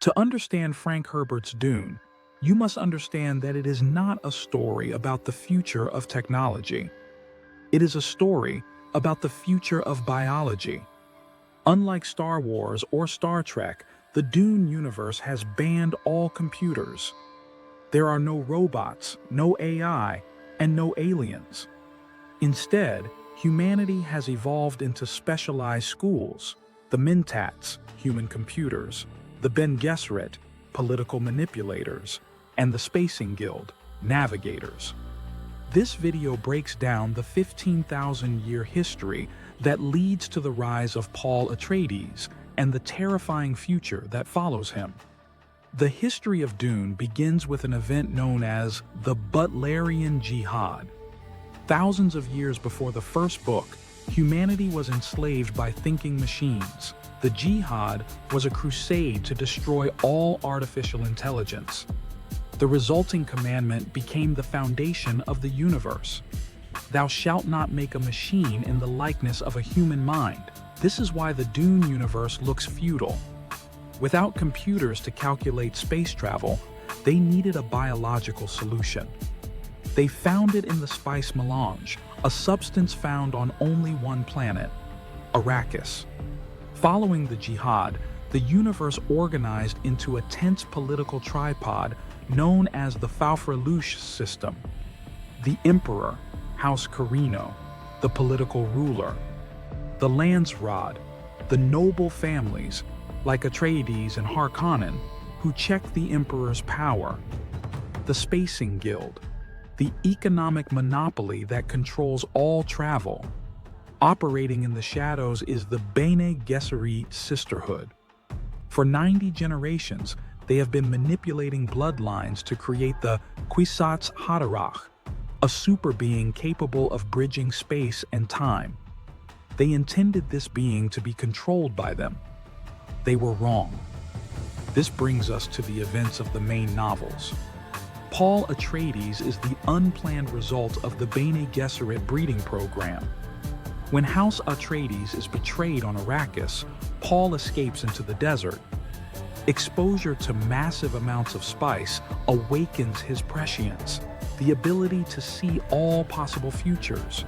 To understand Frank Herbert's Dune, you must understand that it is not a story about the future of technology. It is a story about the future of biology. Unlike Star Wars or Star Trek, the Dune universe has banned all computers. There are no robots, no AI, and no aliens. Instead, humanity has evolved into specialized schools: the Mentats, human computers; the Bene Gesserit, political manipulators; and the Spacing Guild, navigators. This video breaks down the 15,000-year history that leads to the rise of Paul Atreides and the terrifying future that follows him. The history of Dune begins with an event known as the Butlerian Jihad. Thousands of years before the first book, humanity was enslaved by thinking machines. The Jihad was a crusade to destroy all artificial intelligence. The resulting commandment became the foundation of the universe. Thou shalt not make a machine in the likeness of a human mind. This is why the Dune universe looks feudal. Without computers to calculate space travel, they needed a biological solution. They found it in the spice melange, a substance found on only one planet, Arrakis. Following the Jihad, the universe organized into a tense political tripod known as the Faufreluche system. The Emperor, House Carino, the political ruler; the Landsraad, the noble families, like Atreides and Harkonnen, who checked the Emperor's power; the Spacing Guild, the economic monopoly that controls all travel. Operating in the shadows is the Bene Gesserit sisterhood. For 90 generations, they have been manipulating bloodlines to create the Kwisatz Haderach, a super being capable of bridging space and time. They intended this being to be controlled by them. They were wrong. This brings us to the events of the main novels. Paul Atreides is the unplanned result of the Bene Gesserit breeding program. When House Atreides is betrayed on Arrakis, Paul escapes into the desert. Exposure to massive amounts of spice awakens his prescience, the ability to see all possible futures.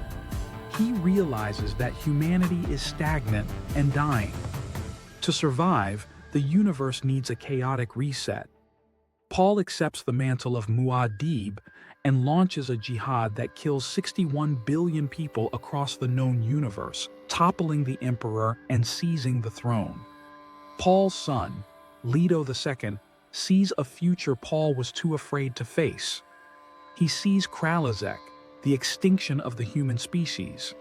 He realizes that humanity is stagnant and dying. To survive, the universe needs a chaotic reset. Paul accepts the mantle of Muad'Dib and launches a jihad that kills 61 billion people across the known universe, toppling the Emperor and seizing the throne. Paul's son, Leto II, sees a future Paul was too afraid to face. He sees Kralazek, the extinction of the human species.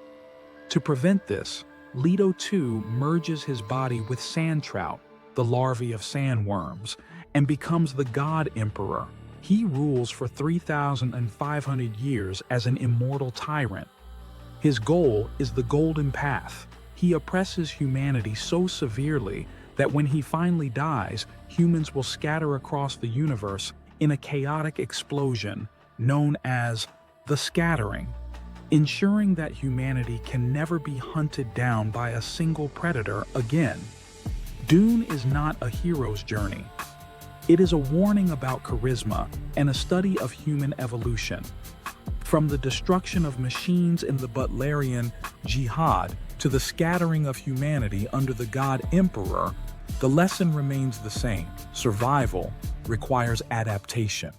To prevent this, Leto II merges his body with sand trout, the larvae of sandworms, and becomes the God Emperor. He rules for 3,500 years as an immortal tyrant. His goal is the Golden Path. He oppresses humanity so severely that when he finally dies, humans will scatter across the universe in a chaotic explosion known as the Scattering, ensuring that humanity can never be hunted down by a single predator again. Dune is not a hero's journey. It is a warning about charisma and a study of human evolution. From the destruction of machines in the Butlerian Jihad to the scattering of humanity under the God Emperor, the lesson remains the same: survival requires adaptation.